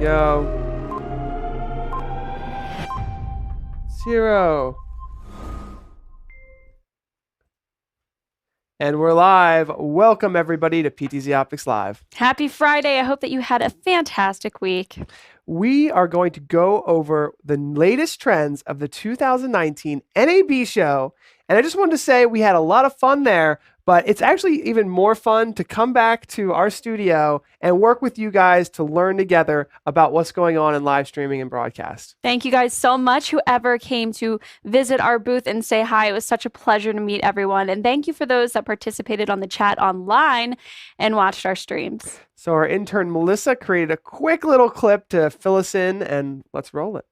go. 0. And we're live. Welcome, everybody, to PTZOptics Live. Happy Friday. I hope that you had a fantastic week. We are going to go over the latest trends of the 2019 NAB show. And I just wanted to say we had a lot of fun there, but it's actually even more fun to come back to our studio and work with you guys to learn together about what's going on in live streaming and broadcast. Thank you guys so much, whoever came to visit our booth and say hi. It was such a pleasure to meet everyone. And thank you for those that participated on the chat online and watched our streams. So our intern Melissa created a quick little clip to fill us in, and let's roll it.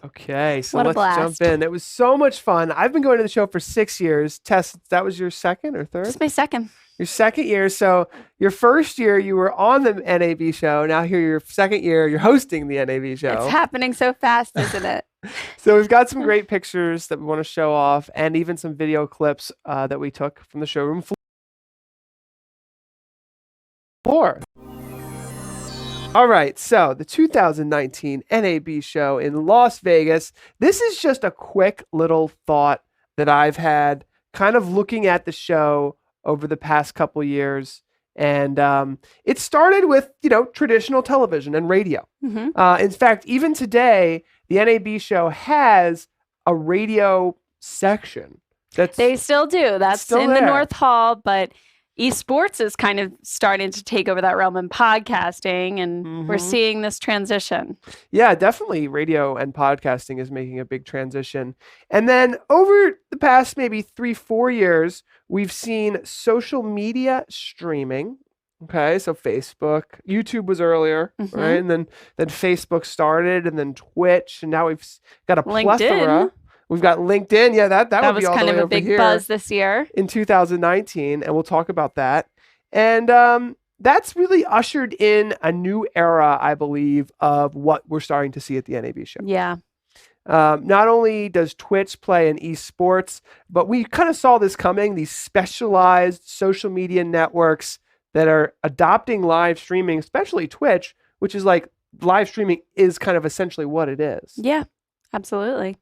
Okay, so let's jump in. It was so much fun. I've been going to the show for 6 years. Tess, that was your second or third? It's my second. Your second year. So your first year, you were on the NAB show. Now here, your second year, you're hosting the NAB show. It's happening so fast, isn't it? So we've got some great pictures that we want to show off, and even some video clips that we took from the showroom floor. All right, so the 2019 NAB show in Las Vegas. This is just a quick little thought that I've had kind of looking at the show over the past couple years. And it started with, traditional television and radio. In fact, even today, the NAB show has a radio section. They still do. That's still in there. The North Hall, but Esports is kind of starting to take over that realm in podcasting, and we're seeing this transition. Yeah, definitely. Radio and podcasting is making a big transition. And then over the past maybe 3-4 years, we've seen social media streaming. Okay, so Facebook, YouTube was earlier, right? And then Facebook started, and then Twitch, and now we've got a plethora. We've got LinkedIn. Yeah, that would be all the way over here. That was kind of a big buzz this year. In 2019, and we'll talk about that. And that's really ushered in a new era, I believe, of what we're starting to see at the NAB show. Yeah. Not only does Twitch play in esports, but we kind of saw this coming, these specialized social media networks that are adopting live streaming, especially Twitch, which is like live streaming is kind of essentially what it is. Yeah, absolutely.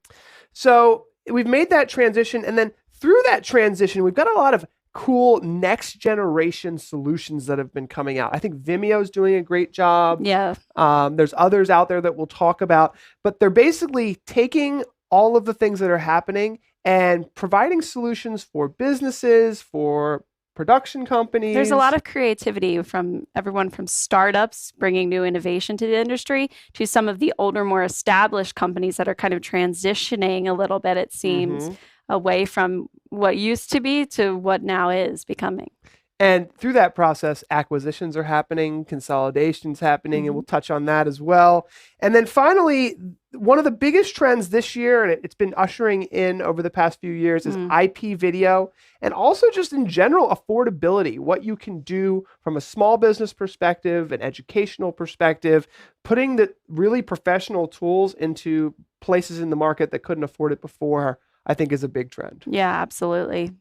So we've made that transition, and then through that transition, we've got a lot of cool next generation solutions that have been coming out. I think Vimeo's doing a great job. Yeah. There's others out there that we'll talk about, but they're basically taking all of the things that are happening and providing solutions for businesses, for production companies. There's a lot of creativity from everyone from startups bringing new innovation to the industry to some of the older, more established companies that are kind of transitioning a little bit, it seems, away from what used to be to what now is becoming. And through that process, acquisitions are happening, consolidations happening, and we'll touch on that as well. And then finally, one of the biggest trends this year, and it's been ushering in over the past few years, is IP video, and also just in general affordability, what you can do from a small business perspective, an educational perspective, putting the really professional tools into places in the market that couldn't afford it before, I think is a big trend. Yeah, absolutely.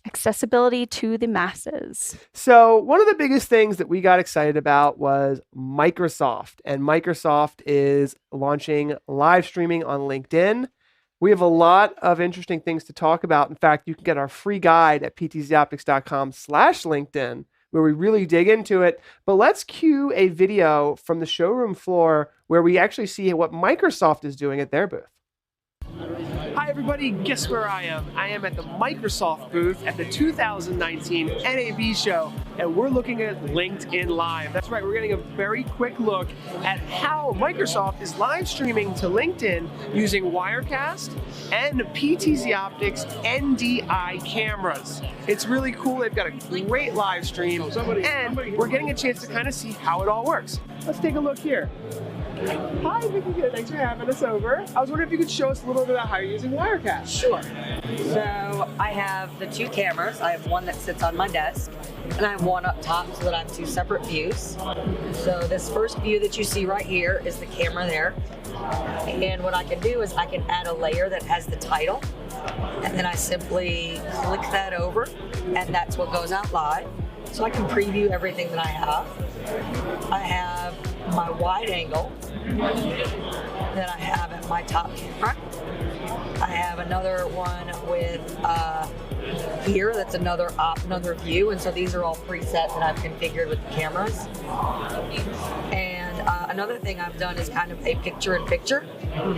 Accessibility to the masses. So one of the biggest things that we got excited about was Microsoft. And Microsoft is launching live streaming on LinkedIn. We have a lot of interesting things to talk about. In fact, you can get our free guide at ptzoptics.com/LinkedIn, where we really dig into it. But let's cue a video from the showroom floor where we actually see what Microsoft is doing at their booth. Hi everybody, guess where I am? I am at the Microsoft booth at the 2019 NAB show, and we're looking at LinkedIn Live. That's right, we're getting a very quick look at how Microsoft is live streaming to LinkedIn using Wirecast and PTZOptics NDI cameras. It's really cool. They've got a great live stream, and we're getting a chance to kind of see how it all works. Let's take a look here. Hi, Vicky. Thanks for having us over. I was wondering if you could show us a little bit about how you're using Wirecast. Sure. So I have the two cameras. I have one that sits on my desk, and I have one up top so that I have two separate views. So this first view that you see right here is the camera there. And what I can do is I can add a layer that has the title, and then I simply click that over, and that's what goes out live. So I can preview everything that I have. I have my wide angle that I have at my top camera. I have another one with here that's another view, and so these are all presets that I've configured with the cameras. And another thing I've done is kind of a picture-in-picture.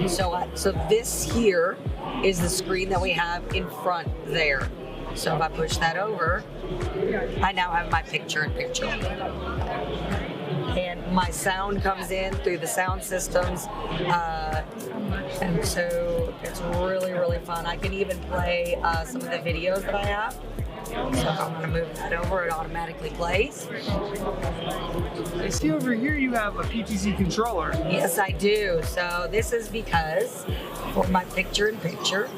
So this here is the screen that we have in front there. So if I push that over, I now have my picture-in-picture. And my sound comes in through the sound systems, and so it's really, really fun. I can even play some of the videos that I have. So if I'm going to move that over, it automatically plays. I see over here you have a PTZ controller. Yes, I do. So this is because for my picture-in-picture,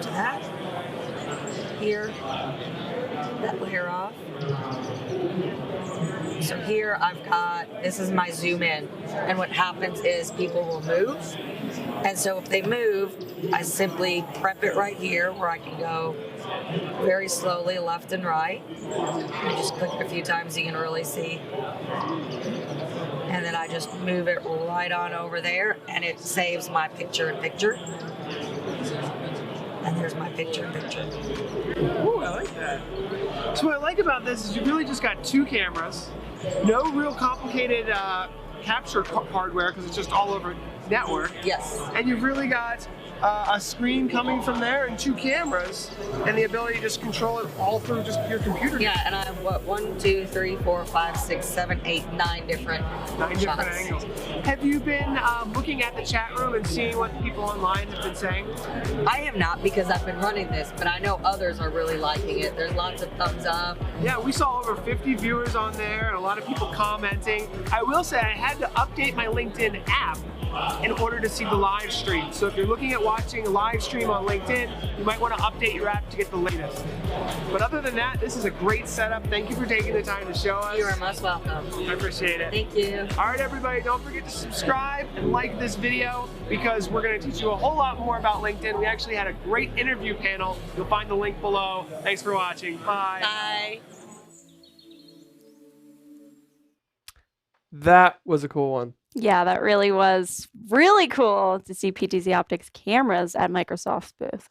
that here, that layer off. So here I've got, this is my zoom in, and what happens is people will move, and so if they move, I simply prep it right here where I can go very slowly left and right. You just click it a few times, you can really see. And then I just move it right on over there, and it saves my picture-in-picture. And there's my picture-in-picture. Ooh, I like that. So what I like about this is you really just got two cameras, no real complicated capture hardware because it's just all over network. Yes. And you've really got a screen coming from there and two cameras and the ability to just control it all through just your computer. Yeah, and I have what, 1, 2, 3, 4, 5, 6, 7, 8, 9 different shots. Angles. Have you been looking at the chat room and seeing what people online have been saying? I have not, because I've been running this, but I know others are really liking it. There's lots of thumbs up. Yeah, we saw over 50 viewers on there and a lot of people commenting. I will say I had to update my LinkedIn app in order to see the live stream. So if you're looking at watching a live stream on LinkedIn, you might want to update your app to get the latest. But other than that, this is a great setup. Thank you for taking the time to show us. You are most welcome. I appreciate it. Thank you. All right, everybody, don't forget to subscribe and like this video because we're going to teach you a whole lot more about LinkedIn. We actually had a great interview panel. You'll find the link below. Thanks for watching. Bye. Bye. That was a cool one. Yeah, that really was really cool to see PTZOptics cameras at Microsoft's booth.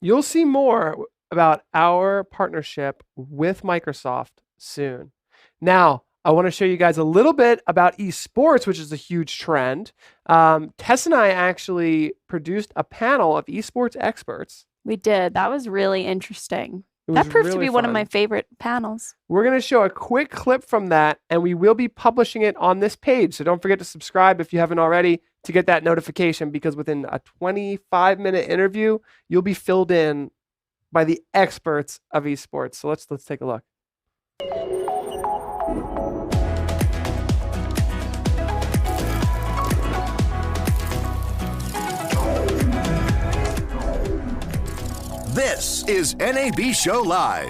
You'll see more about our partnership with Microsoft soon. Now, I want to show you guys a little bit about esports, which is a huge trend. Tess and I actually produced a panel of esports experts. We did. That was really interesting. That proved to be one of my favorite panels. We're going to show a quick clip from that, and we will be publishing it on this page. So don't forget to subscribe if you haven't already to get that notification, because within a 25-minute interview, you'll be filled in by the experts of esports. So let's take a look. This is NAB Show Live.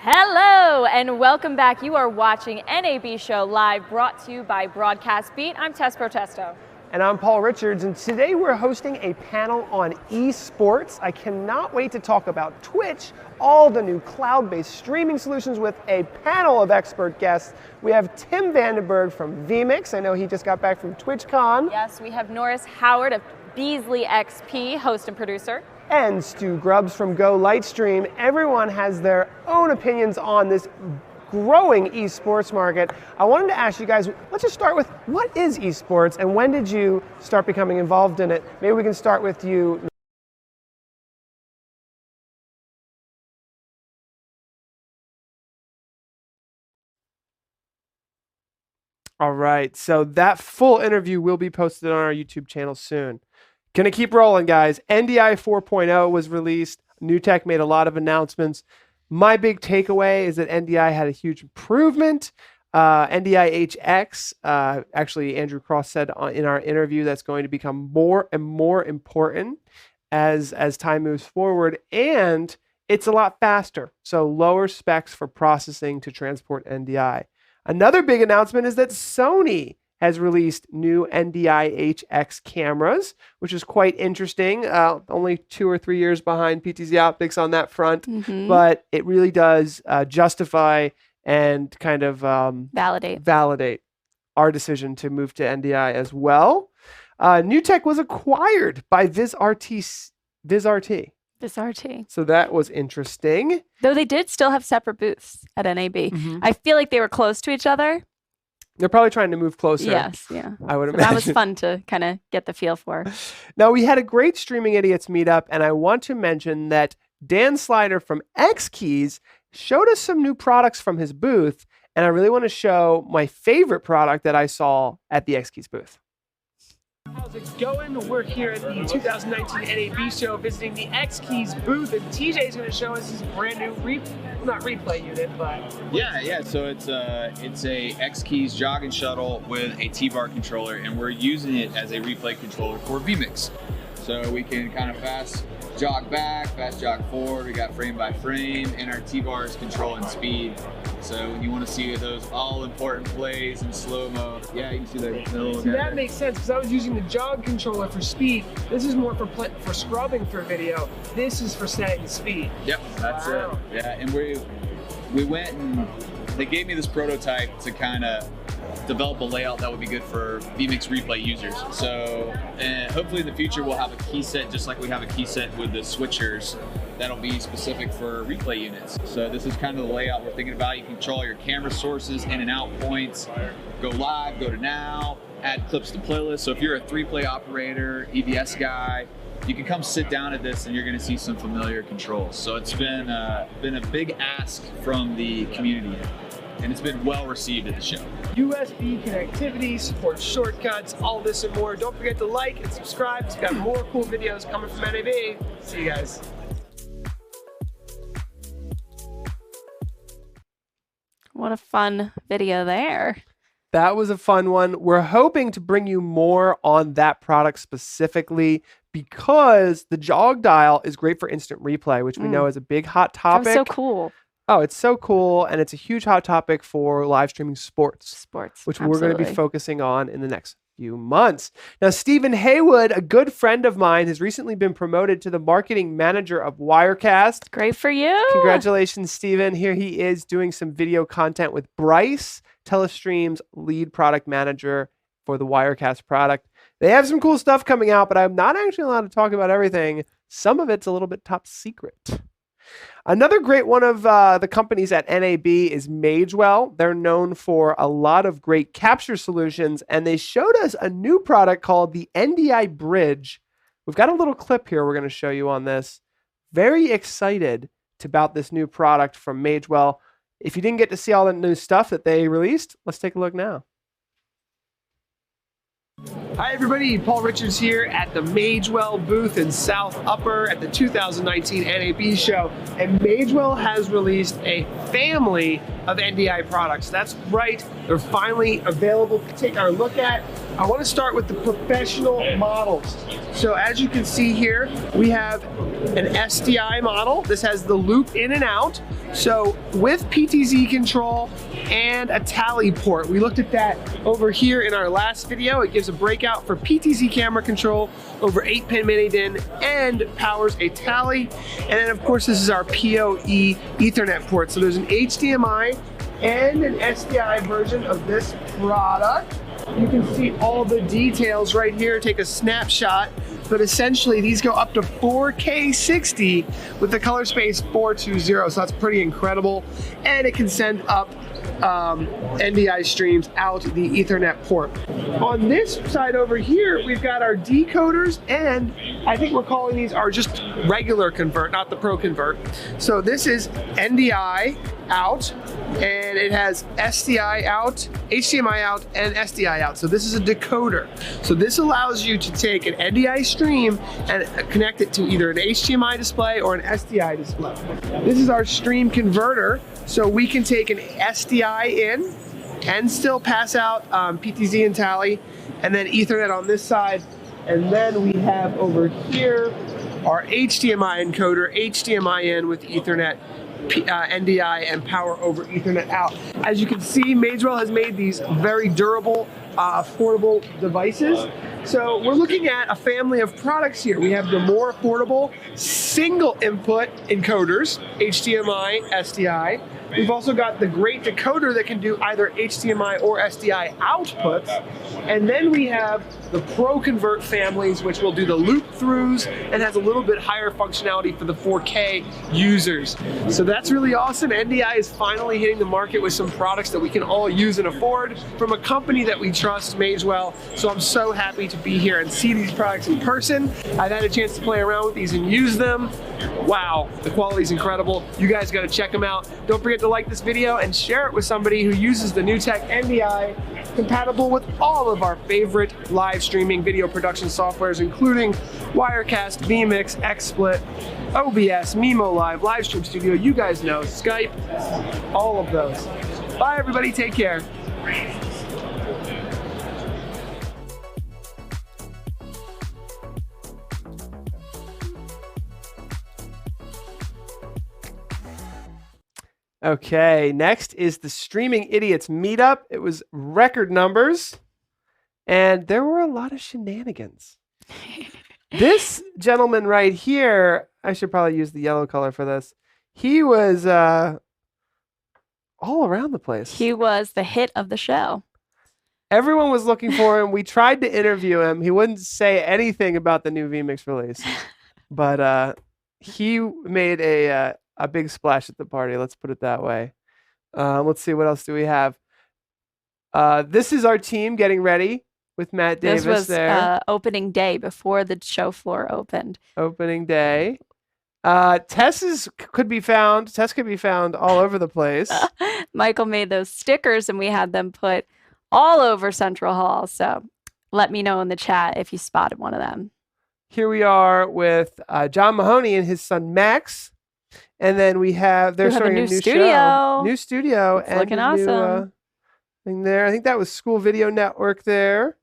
Hello and welcome back. You are watching NAB Show Live, brought to you by Broadcast Beat. I'm Tess Protesto. And I'm Paul Richards, and today we're hosting a panel on esports. I cannot wait to talk about Twitch, all the new cloud-based streaming solutions with a panel of expert guests. We have Tim Vandenberg from vmix. I know he just got back from TwitchCon. Yes, we have Norris Howard of Beasley XP, host and producer. And Stu Grubbs from Go Lightstream. Everyone has their own opinions on this growing esports market. I wanted to ask you guys, let's just start with, what is esports and when did you start becoming involved in it? Maybe we can start with you. All right, so that full interview will be posted on our YouTube channel soon. Gonna keep rolling, guys. NDI 4.0 was released. NewTek made a lot of announcements. My big takeaway is that NDI had a huge improvement. NDI HX, actually Andrew Cross said in our interview, that's going to become more and more important as time moves forward, and it's a lot faster. So lower specs for processing to transport NDI. Another big announcement is that Sony has released new NDI HX cameras, which is quite interesting. Only 2 or 3 years behind PTZOptics on that front, but it really does justify and kind of validate our decision to move to NDI as well. NewTek was acquired by VizRT. So that was interesting. Though they did still have separate booths at NAB. I feel like they were close to each other. They're probably trying to move closer. Yes, yeah. I would imagine. That was fun to kind of get the feel for. Now, we had a great Streaming Idiots meetup, and I want to mention that Dan Slider from X-Keys showed us some new products from his booth, and I really want to show my favorite product that I saw at the X-Keys booth. How's it going? We're here at the 2019 NAB show visiting the X-Keys booth, and TJ is going to show us his brand new not replay unit, but yeah. So it's a X-Keys jog and shuttle with a T-bar controller, and we're using it as a replay controller for vmix. So we can kind of fast jog back, fast jog forward. We got frame by frame, and our T-bar is controlling speed. So when you want to see those all-important plays in slow-mo, yeah, you can see that. See, that makes sense, because I was using the jog controller for speed. This is more for scrubbing for video. This is for setting speed. Yep, that's it. Yeah, and we went and they gave me this prototype to kind of develop a layout that would be good for vmix replay users. So hopefully in the future we'll have a key set just like we have a key set with the switchers that'll be specific for replay units. So this is kind of the layout we're thinking about. You can control your camera sources, in and out points, go live, go to now, add clips to playlists. So if you're a 3-play operator, EVS guy, you can come sit down at this and you're going to see some familiar controls. So it's been a big ask from the community, and it's been well received at the show. USB connectivity, supports shortcuts, all this and more. Don't forget to like and subscribe. We've got more cool videos coming from NAB. See you guys. What a fun video there. That was a fun one. We're hoping to bring you more on that product specifically because the jog dial is great for instant replay, which we know is a big hot topic. That was so cool. Oh, it's so cool, and it's a huge hot topic for live streaming sports, which we're going to be focusing on in the next few months. Now, Stephen Haywood, a good friend of mine, has recently been promoted to the marketing manager of Wirecast. Great for you. Congratulations, Stephen. Here he is doing some video content with Bryce, Telestream's lead product manager for the Wirecast product. They have some cool stuff coming out, but I'm not actually allowed to talk about everything. Some of it's a little bit top secret. Another great one of the companies at NAB is Magewell. They're known for a lot of great capture solutions, and they showed us a new product called the NDI Bridge. We've got a little clip here we're going to show you on this. Very excited about this new product from Magewell. If you didn't get to see all the new stuff that they released, let's take a look now. Hi everybody, Paul Richards here at the Magewell booth in South Upper at the 2019 NAB show, and Magewell has released a family of NDI products. That's right, they're finally available to take our look at. I want to start with the professional models. So as you can see here, we have an SDI model. This has the loop in and out. So with PTZ control and a tally port. We looked at that over here in our last video. It gives a breakout for PTZ camera control over 8-pin mini DIN and powers a tally. And then of course this is our PoE Ethernet port. So there's an HDMI and an SDI version of this product. You can see all the details right here, take a snapshot, but essentially these go up to 4K 60 with the color space 420, so that's pretty incredible. And it can send up NDI streams out the Ethernet port. On this side over here, we've got our decoders, and I think we're calling these our just regular convert, not the Pro convert. So this is NDI out, and it has SDI out, HDMI out, and SDI out. So this is a decoder. So this allows you to take an NDI stream and connect it to either an HDMI display or an SDI display. This is our stream converter. So we can take an SDI in and still pass out PTZ and tally, and then Ethernet on this side. And then we have over here our HDMI encoder, HDMI in with Ethernet, NDI, and power over Ethernet out. As you can see, Magewell has made these very durable, affordable devices. So we're looking at a family of products here. We have the more affordable single input encoders, HDMI, SDI. We've also got the great decoder that can do either HDMI or SDI outputs. And then we have the Pro Convert families, which will do the loop throughs and has a little bit higher functionality for the 4K users. So that's really awesome. NDI is finally hitting the market with some products that we can all use and afford from a company that we trust, Magewell. So I'm so happy to be here and see these products in person. I've had a chance to play around with these and use them. Wow, the quality is incredible. You guys got to check them out. Don't forget to like this video and share it with somebody who uses the NewTek NDI, compatible with all of our favorite live streaming video production softwares, including Wirecast, vmix, XSplit, OBS, Mimo Live, Livestream Studio, you guys know, Skype, all of those. Bye everybody, take care. Okay, next is the Streaming Idiots meetup. It was record numbers, and there were a lot of shenanigans. This gentleman right here, I should probably use the yellow color for this. He was all around the place. He was the hit of the show. Everyone was looking for him. We tried to interview him. He wouldn't say anything about the new vmix release, but he made a big splash at the party. Let's put it that way. Let's see, what else do we have? This is our team getting ready with Matt Davis. This was there. Opening day before the show floor opened. Opening day. Tess could be found all over the place. Michael made those stickers and we had them put all over Central Hall. So let me know in the chat if you spotted one of them. Here we are with John Mahoney and his son Max. And then we have, they're starting a new studio. Show. New studio. It's and looking a new, awesome. Thing there. I think that was School Video Network there.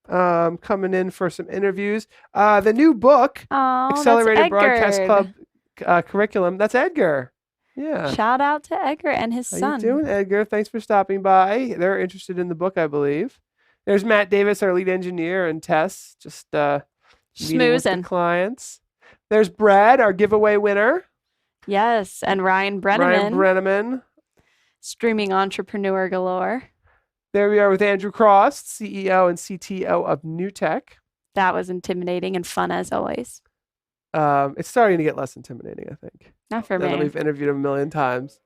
Coming in for some interviews. The new book, Accelerated Broadcast Club Curriculum. That's Edgar. Yeah. Shout out to Edgar and his son. How you doing, Edgar? Thanks for stopping by. They're interested in the book, I believe. There's Matt Davis, our lead engineer, and Tess, just meeting with the clients. There's Brad, our giveaway winner. Yes, and Ryan Brenneman. Streaming entrepreneur galore. There we are with Andrew Cross, CEO and CTO of NewTek. That was intimidating and fun as always. It's starting to get less intimidating, I think. Not for me. We've interviewed him a million times.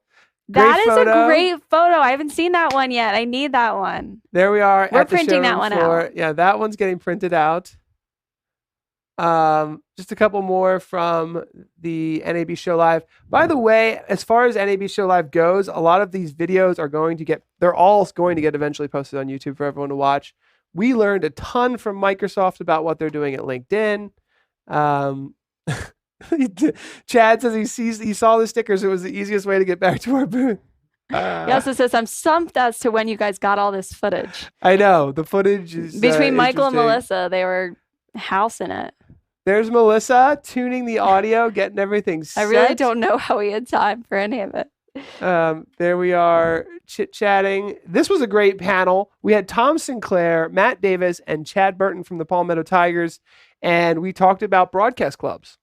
That is a great photo. I haven't seen that one yet. I need that one. There we are. We're printing that one out. Yeah, that one's getting printed out. Just a couple more from the NAB Show Live. By the way, as far as NAB Show Live goes, a lot of these videos are they're all going to get eventually posted on YouTube for everyone to watch. We learned a ton from Microsoft about what they're doing at LinkedIn. Chad says he saw the stickers. It was the easiest way to get back to our booth. He also says, I'm stumped as to when you guys got all this footage. I know. The footage is between Michael and Melissa, they were housing it. There's Melissa tuning the audio, getting everything set. I really don't know how we had time for any of it. There we are. chit-chatting. This was a great panel. We had Tom Sinclair, Matt Davis, and Chad Burton from the Palmetto Tigers, and we talked about broadcast clubs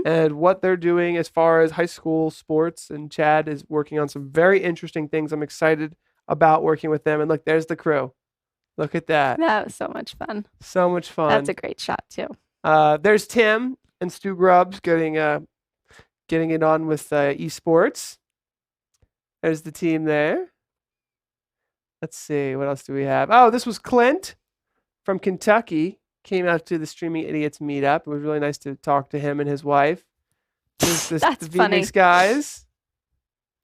and what they're doing as far as high school sports, and Chad is working on some very interesting things. I'm excited about working with them, and look, there's the crew. Look at that. That was so much fun. So much fun. That's a great shot too. There's Tim and Stu Grubbs getting it on with Esports. There's the team there. Let's see, what else do we have? Oh, this was Clint from Kentucky. Came out to the Streaming Idiots meetup. It was really nice to talk to him and his wife. That's the funny. vmix guys.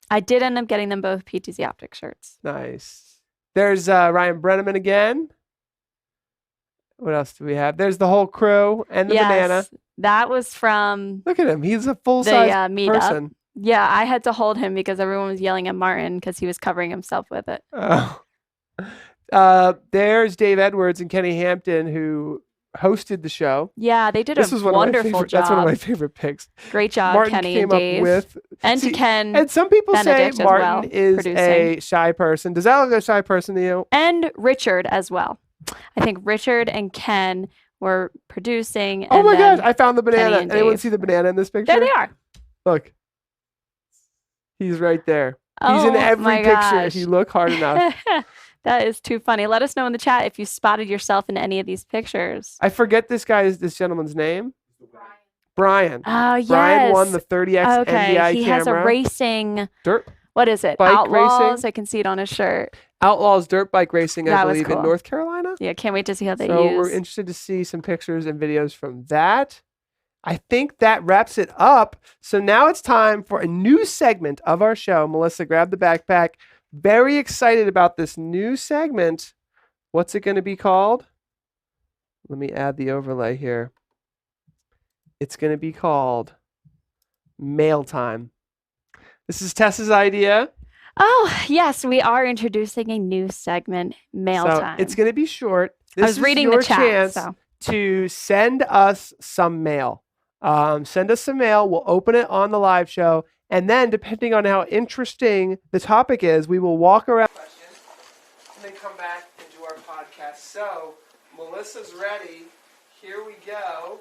I did end up getting them both PTZOptics shirts. Nice. There's Ryan Brenneman again. What else do we have? There's the whole crew and the banana. That was from Look at him. He's a full-size meetup. person. Yeah, I had to hold him because everyone was yelling at Martin because he was covering himself with it. Oh. There's Dave Edwards and Kenny Hampton, who hosted the show. Yeah, they did a wonderful job. That's one of my favorite picks. Great job, Martin Kenny came and Dave. up with, and to Ken. And some people Benedict say as Martin well, is producing. a shy person. Does that look like a shy person to you? And Richard as well. I think Richard and Ken were producing. Oh and my then gosh, I found the banana. and Anyone Dave. see the banana in this picture? There they are. Look. He's right there. He's in Oh every my picture gosh. if you look hard enough. That is too funny. Let us know in the chat if you spotted yourself in any of these pictures. I forget this gentleman's name. Brian. Oh, yes. Brian won the 30x Okay, NDI he camera. has a racing. Dirt What is it? bike Outlaws. racing? I can see it on his shirt. Outlaws dirt bike racing, I That was believe, in cool. North Carolina. Yeah, can't wait to see how they So use. we're interested to see some pictures and videos from that. I think that wraps it up. So now it's time for a new segment of our show. Melissa, grab the backpack. Very excited about this new segment. What's it going to be called? Let me add the overlay here. It's going to be called Mail Time. This is Tessa's idea. Oh, yes, we are introducing a new segment, Mail So Time. it's going to be short. This I was is reading your the chat. chance So. to send us some mail. Send us some mail. We'll open it on the live show. And then, depending on how interesting the topic is, we will walk around and then come back and do our podcast. So, Melissa's ready. Here we go.